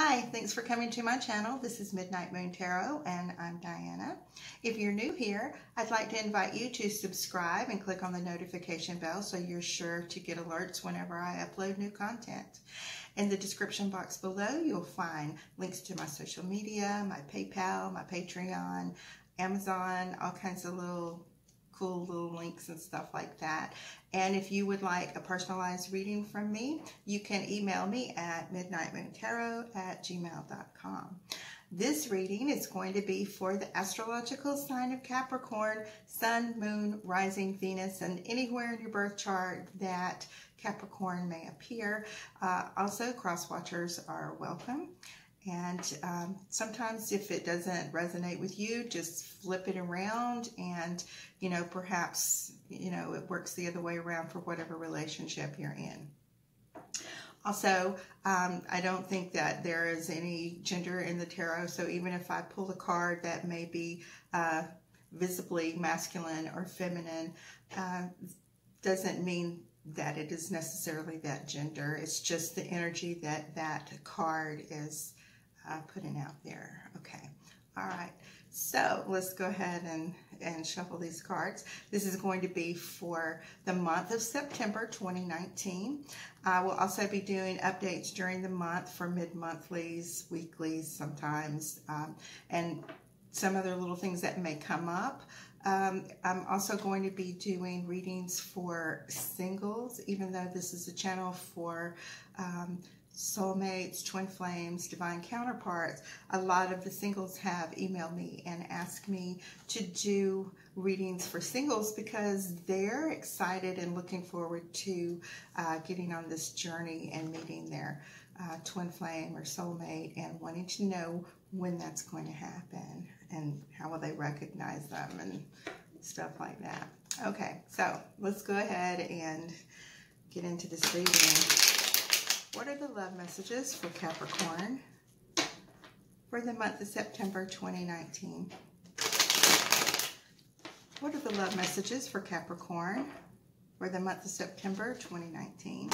Hi, thanks for coming to my channel. This is Midnight Moon Tarot and I'm Diana. If you're new here, I'd like to invite you to subscribe and click on the notification bell so you're sure to get alerts whenever I upload new content. In the description box below, you'll find links to my social media, my PayPal, my Patreon, Amazon, all kinds of cool little links and stuff like that. And if you would like a personalized reading from me, you can email me at midnightmoontarot@gmail.com. This reading is going to be for the astrological sign of Capricorn, Sun, Moon, Rising, Venus, and anywhere in your birth chart that Capricorn may appear. Also, cross-watchers are welcome. And sometimes if it doesn't resonate with you, just flip it around and, perhaps, it works the other way around for whatever relationship you're in. Also, I don't think that there is any gender in the tarot. So even if I pull a card that may be visibly masculine or feminine, doesn't mean that it is necessarily that gender. It's just the energy that that card is putting out there. Okay. All right. So let's go ahead and shuffle these cards. This is going to be for the month of September 2019. I will also be doing updates during the month for mid-monthlies, weeklies sometimes, and some other little things that may come up. I'm also going to be doing readings for singles, even though this is a channel for soulmates, twin flames, divine counterparts. A lot of the singles have emailed me and asked me to do readings for singles because they're excited and looking forward to getting on this journey and meeting their twin flame or soulmate and wanting to know when that's going to happen and how will they recognize them and stuff like that. Okay, so let's go ahead and get into this reading. What are the love messages for Capricorn for the month of September 2019? What are the love messages for Capricorn for the month of September 2019?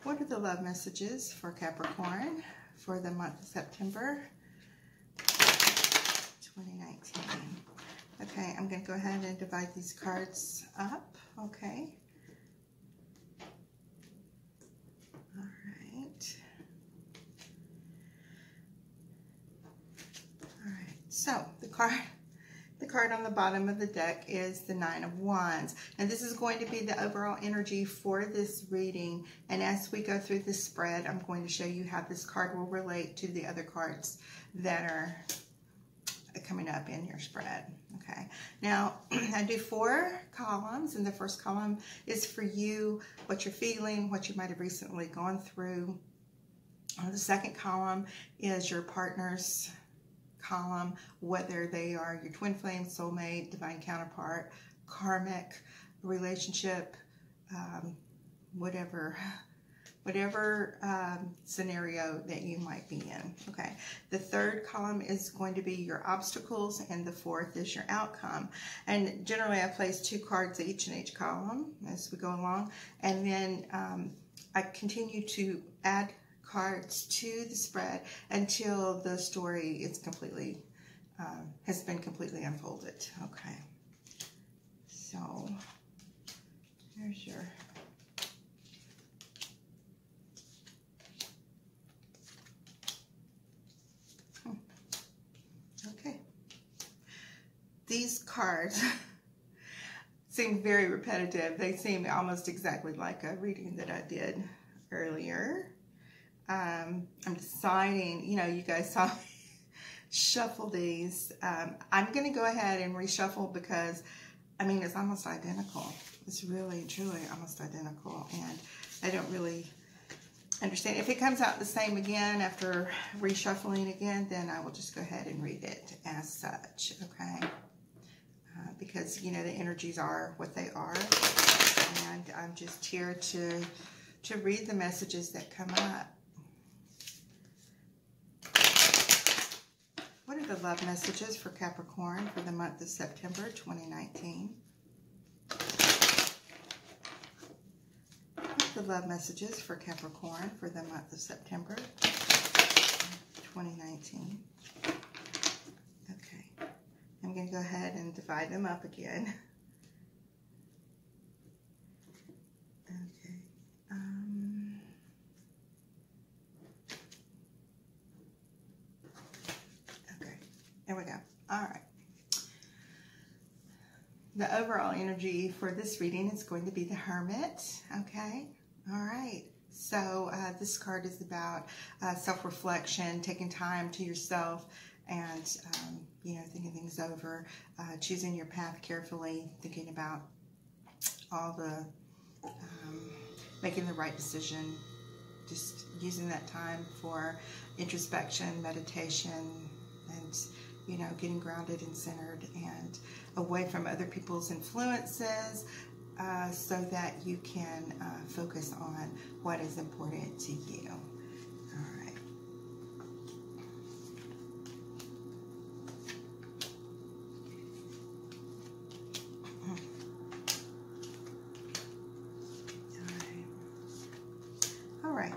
What are the love messages for Capricorn for the month of September 2019? Okay, I'm going to go ahead and divide these cards up. Okay. So the card on the bottom of the deck is the Nine of Wands. And this is going to be the overall energy for this reading. And as we go through this spread, I'm going to show you how this card will relate to the other cards that are coming up in your spread. Okay. Now, I do 4 columns, and the first column is for you, what you're feeling, what you might have recently gone through. The second column is your partner's column, whether they are your twin flame, soulmate, divine counterpart, karmic relationship, whatever scenario that you might be in. Okay. The third column is going to be your obstacles, and the fourth is your outcome. And generally, I place 2 cards each in each column as we go along, and then I continue to add cards to the spread until the story is completely has been completely unfolded. Okay, so here's your okay. These cards seem very repetitive. They seem almost exactly like a reading that I did earlier. I'm deciding, you guys saw me shuffle these. I'm going to go ahead and reshuffle because, it's almost identical. It's really, truly almost identical. And I don't really understand. If it comes out the same again after reshuffling again, then I will just go ahead and read it as such, okay? Because, the energies are what they are. And I'm just here to read the messages that come up. What are the love messages for Capricorn for the month of September 2019? the love messages for Capricorn for the month of September 2019. Okay, I'm going to go ahead and divide them up again. Okay. Okay, there we go. All right. The overall energy for this reading is going to be the Hermit. Okay, all right. So this card is about self-reflection, taking time to yourself, and you know, thinking things over, choosing your path carefully, thinking about all the making the right decision, just using that time for introspection, meditation, and you know, getting grounded and centered and away from other people's influences, so that you can focus on what is important to you. All right. All right.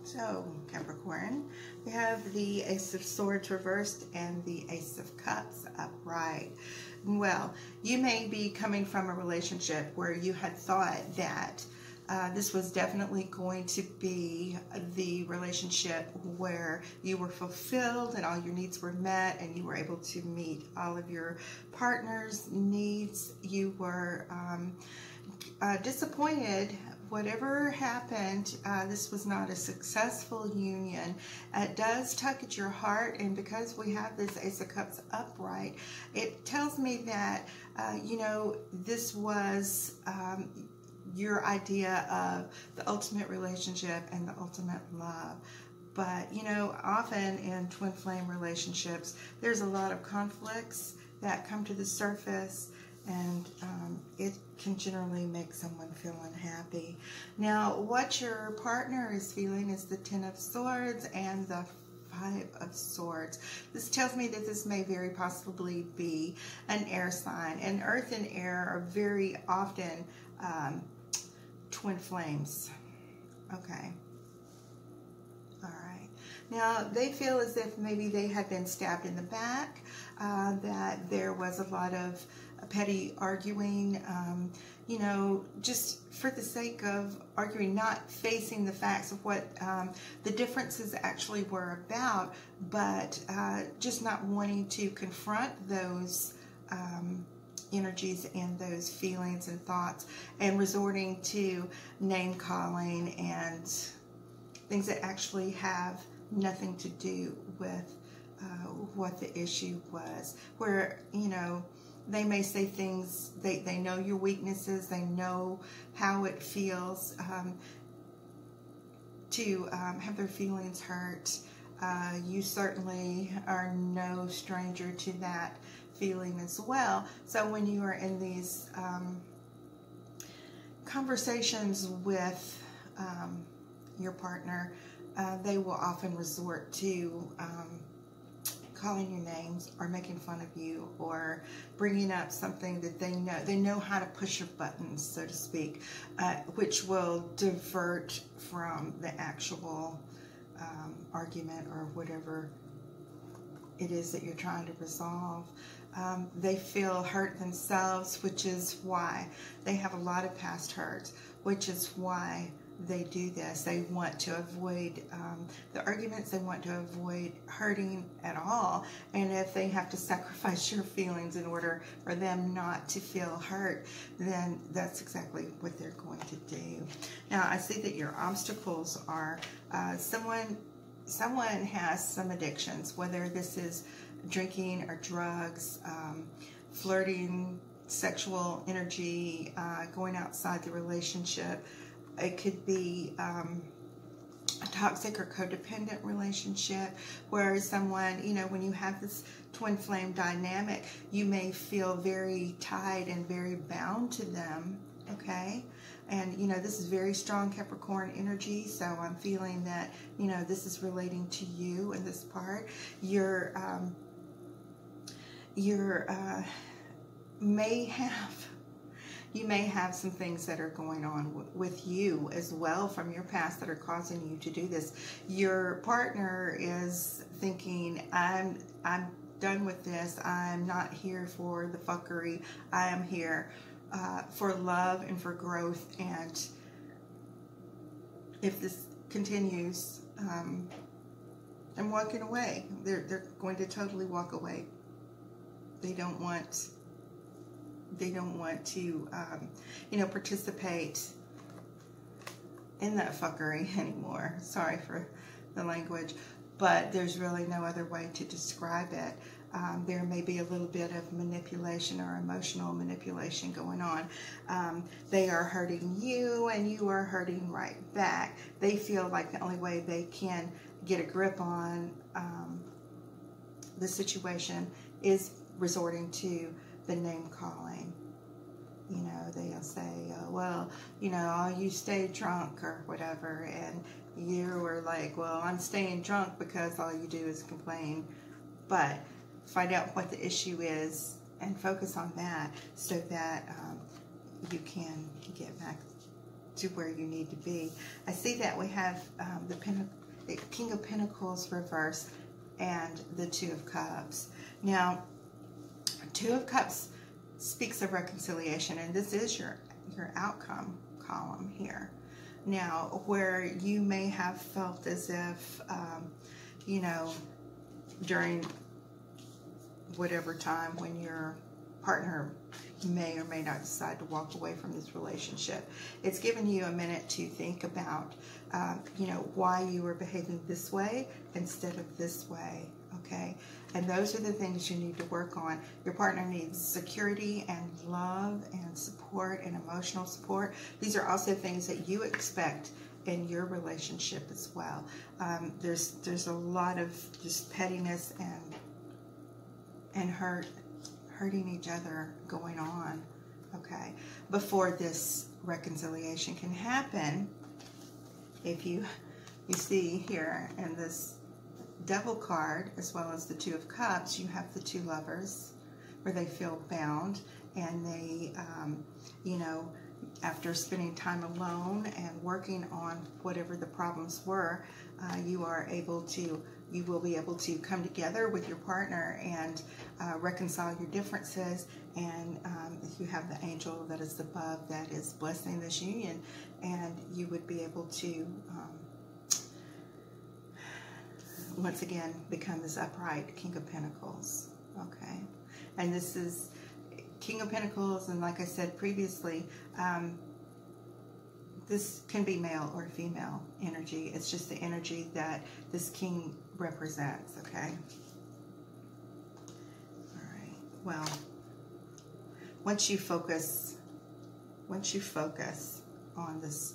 So, Capricorn, we have the Ace of Swords reversed and the Ace of Cups upright. Well, you may be coming from a relationship where you had thought that this was definitely going to be the relationship where you were fulfilled and all your needs were met and you were able to meet all of your partner's needs. You were disappointed. Whatever happened, this was not a successful union. It does tug at your heart, and because we have this Ace of Cups upright, it tells me that, you know, this was your idea of the ultimate relationship and the ultimate love. But, you know, often in twin flame relationships, there's a lot of conflicts that come to the surface, and it can generally make someone feel unhappy. Now, what your partner is feeling is the Ten of Swords and the Five of Swords. This tells me that this may very possibly be an air sign, and earth and air are very often twin flames. Okay. All right. Now, they feel as if maybe they had been stabbed in the back, that there was a lot of petty arguing, you know, just for the sake of arguing, not facing the facts of what the differences actually were about, but just not wanting to confront those energies and those feelings and thoughts, and resorting to name calling and things that actually have nothing to do with what the issue was. Where, you know, they may say things, they know your weaknesses, they know how it feels to have their feelings hurt. You certainly are no stranger to that feeling as well. So when you are in these conversations with your partner, they will often resort to calling you names or making fun of you or bringing up something that they know how to push your buttons, so to speak, which will divert from the actual argument or whatever it is that you're trying to resolve. They feel hurt themselves, which is why they have a lot of past hurts, which is why they do this. They want to avoid the arguments. They want to avoid hurting at all. And if they have to sacrifice your feelings in order for them not to feel hurt, then that's exactly what they're going to do. Now, I see that your obstacles are someone has some addictions, whether this is drinking or drugs, flirting, sexual energy, going outside the relationship. It could be a toxic or codependent relationship where someone, you know, when you have this twin flame dynamic, you may feel very tied and very bound to them, okay? And, you know, this is very strong Capricorn energy, so I'm feeling that, you know, this is relating to you in this part. You're may have You may have some things that are going on with you as well from your past that are causing you to do this. Your partner is thinking, I'm done with this. I'm not here for the fuckery. I am here for love and for growth. And if this continues, I'm walking away. They're going to totally walk away. They don't want to, you know, participate in that fuckery anymore. Sorry for the language, but there's really no other way to describe it. There may be a little bit of manipulation or emotional manipulation going on. They are hurting you and you are hurting right back. They feel like the only way they can get a grip on the situation is resorting to the name calling. You know, they'll say, well, you know, oh, you stay drunk or whatever, and you were like, well, I'm staying drunk because all you do is complain. But find out what the issue is and focus on that so that you can get back to where you need to be. I see that we have the King of Pentacles reversed and the Two of Cups. Now, Two of Cups speaks of reconciliation, and this is your outcome column here. Now, where you may have felt as if, you know, during whatever time when your partner may or may not decide to walk away from this relationship, it's given you a minute to think about, you know, why you were behaving this way instead of this way, okay? And those are the things you need to work on. Your partner needs security and love and support and emotional support. These are also things that you expect in your relationship as well. There's a lot of just pettiness and hurting each other going on, okay? Before this reconciliation can happen, if you see here in this Devil card, as well as the Two of Cups, you have the two lovers where they feel bound, and they, you know, after spending time alone and working on whatever the problems were, you will be able to come together with your partner and reconcile your differences. And you have the angel that is above that is blessing this union, and you would be able to once again become this upright King of Pentacles, okay? And this is King of Pentacles, and like I said previously, this can be male or female energy. It's just the energy that this king represents, okay? All right, well, once you focus on this,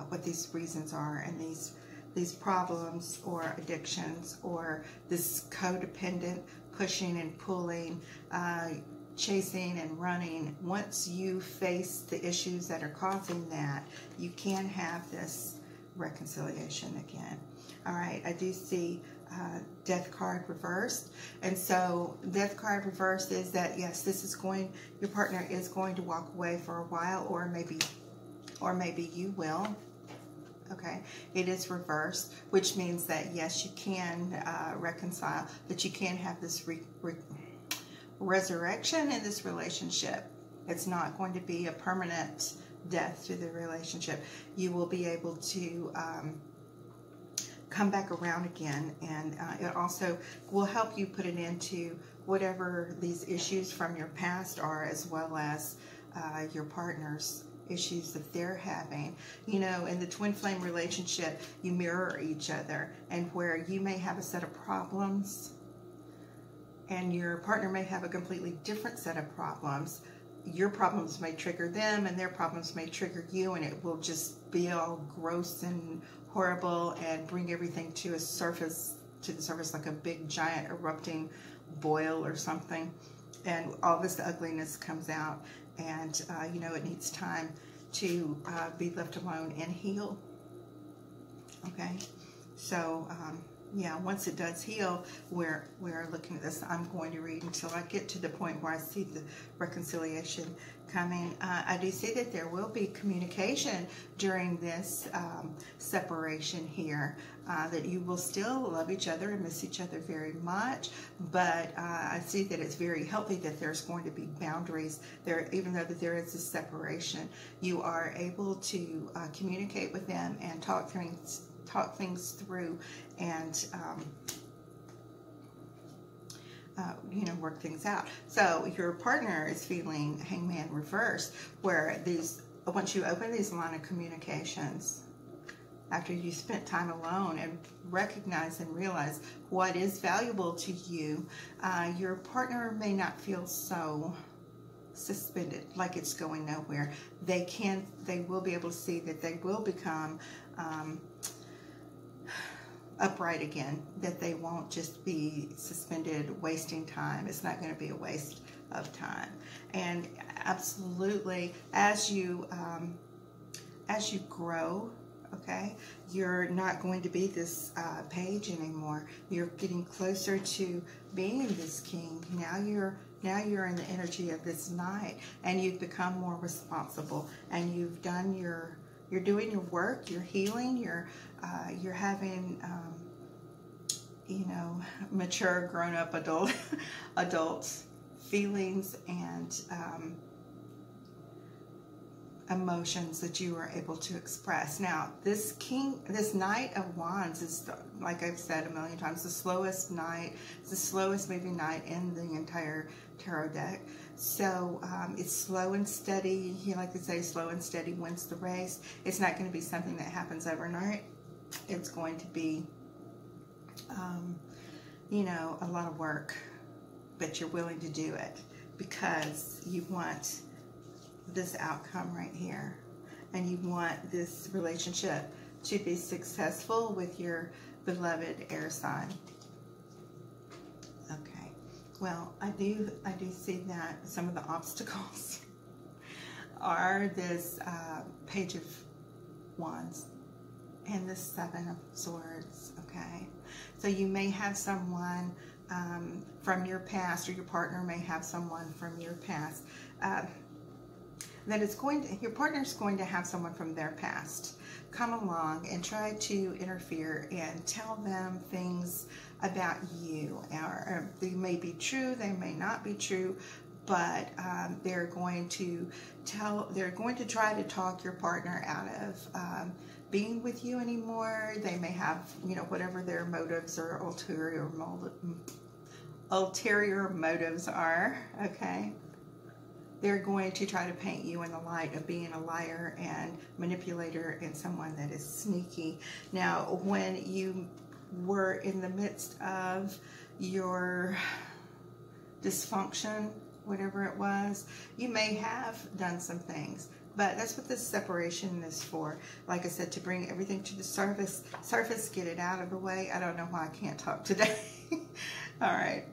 what these reasons are, and these problems or addictions, or this codependent pushing and pulling, chasing and running, once you face the issues that are causing that, you can have this reconciliation again. All right, I do see Death card reversed, and so Death card reversed is that, yes, your partner is going to walk away for a while, or maybe you will. Okay, it is reversed, which means that yes, you can reconcile, that you can have this resurrection in this relationship. It's not going to be a permanent death to the relationship. You will be able to come back around again, and it also will help you put an end to whatever these issues from your past are, as well as your partner's issues that they're having. You know, in the twin flame relationship, you mirror each other, and where you may have a set of problems and your partner may have a completely different set of problems, your problems may trigger them and their problems may trigger you, and it will just be all gross and horrible and bring everything to the surface like a big giant erupting boil or something, and all this ugliness comes out. And, you know, it needs time to be left alone and heal. Okay? So, yeah, once it does heal, we're looking at this. I'm going to read until I get to the point where I see the reconciliation coming. I do see that there will be communication during this separation here, that you will still love each other and miss each other very much, but I see that it's very healthy that there's going to be boundaries there. Even though that there is a separation, you are able to communicate with them and talk things through, and you know, work things out. So your partner is feeling Hangman reverse, where once you open these line of communications, after you spent time alone and recognize and realize what is valuable to you, your partner may not feel so suspended, like it's going nowhere. They will be able to see that they will become upright again, that they won't just be suspended, wasting time. It's not going to be a waste of time. And absolutely, as you grow, okay, you're not going to be this page anymore. You're getting closer to being this king. Now you're in the energy of this knight, and you've become more responsible, and you're doing your work, you're healing, you're having, you know, mature, grown-up adult feelings and emotions that you are able to express. Now, this Knight of Wands is, like I've said a million times, the slowest knight. It's the slowest moving knight in the entire tarot deck. So it's slow and steady. You like to say, slow and steady wins the race. It's not going to be something that happens overnight. It's going to be, you know, a lot of work, but you're willing to do it because you want this outcome right here, and you want this relationship to be successful with your beloved air sign. Okay, well, I do see that some of the obstacles are this Page of Wands and the Seven of Swords. Okay, so you may have someone from your past, or your partner may have someone from your past. Your partner's going to have someone from their past come along and try to interfere and tell them things about you. They may be true, they may not be true, but they're going to try to talk your partner out of being with you anymore. They may have, you know, whatever their motives or ulterior motives are, okay? They're going to try to paint you in the light of being a liar and manipulator and someone that is sneaky. Now, when you were in the midst of your dysfunction, whatever it was, you may have done some things. But that's what this separation is for. Like I said, to bring everything to the surface, get it out of the way. I don't know why I can't talk today. All right.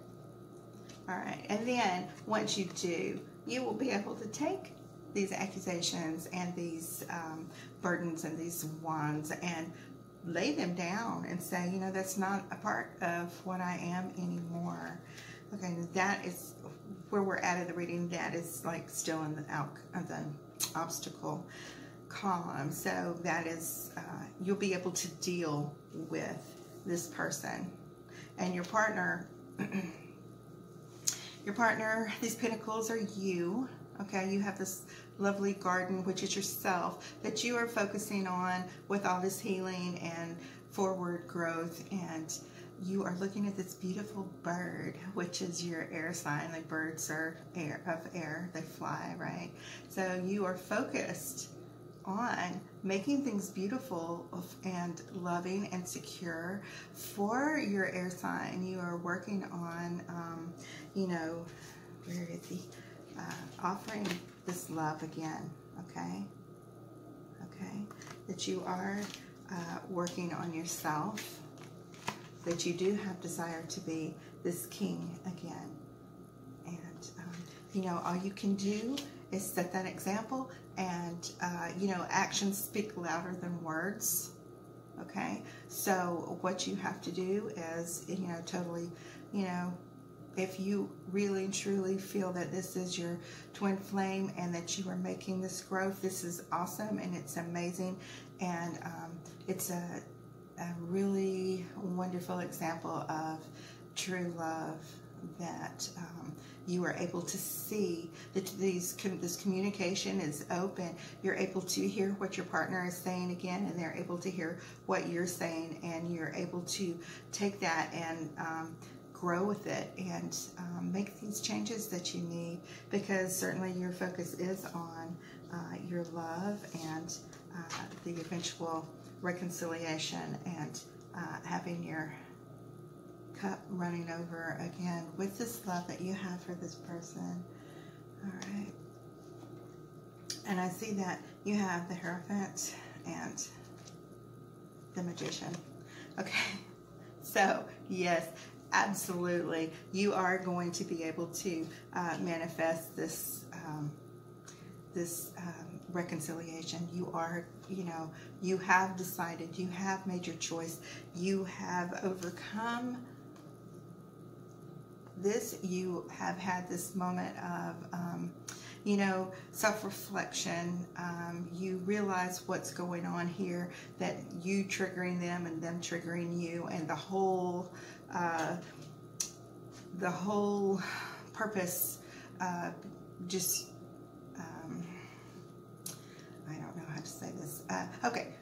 And then once you do, you will be able to take these accusations and these burdens and these wands and lay them down and say, you know, that's not a part of what I am anymore. Okay, that is where we're at in the reading. That is like still in the obstacle column. So that is, you'll be able to deal with this person. And your partner, these pentacles are you, okay? You have this lovely garden, which is yourself, that you are focusing on with all this healing and forward growth, and you are looking at this beautiful bird, which is your air sign. Like, birds are of air, they fly, right? So you are focused on making things beautiful and loving and secure for your air sign. You are working on, you know, where is he? Offering this love again, okay? Okay? That you are working on yourself, that you do have desire to be this king again. And, you know, all you can do is set that example, and, you know, actions speak louder than words. Okay, so what you have to do is, totally, if you really and truly feel that this is your twin flame and that you are making this growth, this is awesome and it's amazing, and it's a really wonderful example of true love, that you are able to see that this communication is open. You're able to hear what your partner is saying again, and they're able to hear what you're saying, and you're able to take that and grow with it, and make these changes that you need, because certainly your focus is on your love and the eventual reconciliation, and having your cup running over again with this love that you have for this person. All right. And I see that you have the Hierophant and the Magician. Okay. So, yes, absolutely. You are going to be able to manifest this reconciliation. You are, you have decided, you have made your choice, you have overcome this, you have had this moment of, self-reflection. You realize what's going on here, that you triggering them and them triggering you, and the whole purpose, just, I don't know how to say this. Okay.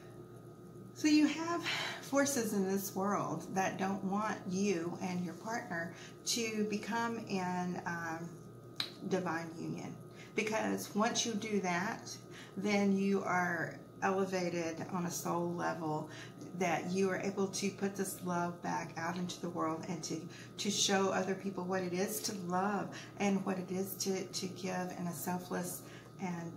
So you have forces in this world that don't want you and your partner to become in divine union. Because once you do that, then you are elevated on a soul level, that you are able to put this love back out into the world, and to show other people what it is to love, and what it is to give in a selfless and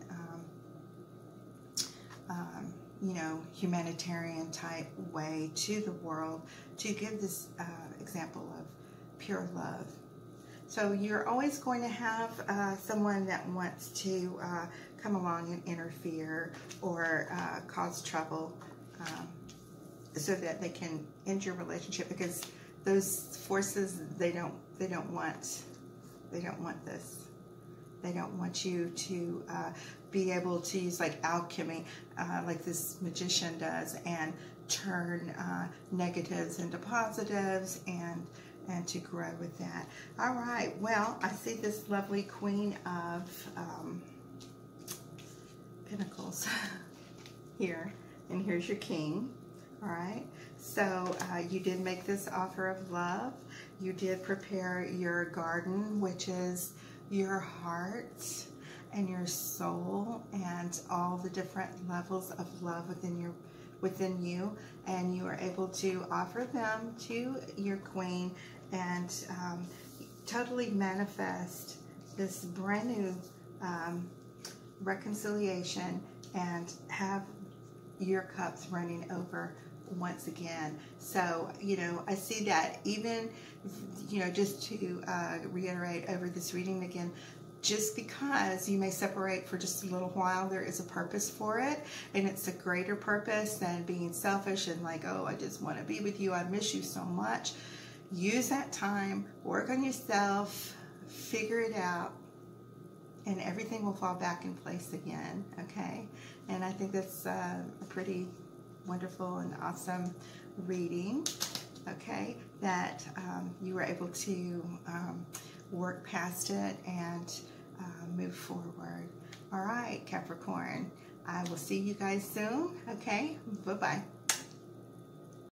humanitarian type way to the world, to give this example of pure love. So you're always going to have someone that wants to come along and interfere or cause trouble, so that they can end your relationship, because those forces, they don't want this. They don't want you to be able to use like alchemy, like this magician does, and turn negatives into positives, and to grow with that. All right, well, I see this lovely Queen of Pentacles here, and here's your King. All right, so you did make this offer of love. You did prepare your garden, which is your heart and your soul, and all the different levels of love within you, and you are able to offer them to your Queen, and totally manifest this brand new reconciliation, and have your cups running over once again. So, I see that, even, just to reiterate over this reading again, just because you may separate for just a little while, there is a purpose for it, and it's a greater purpose than being selfish and like, oh, I just want to be with you, I miss you so much. Use that time, work on yourself, figure it out, and everything will fall back in place again, okay? And I think that's a pretty wonderful and awesome reading, okay, that you were able to work past it and move forward. All right, Capricorn, I will see you guys soon, okay? Bye-bye.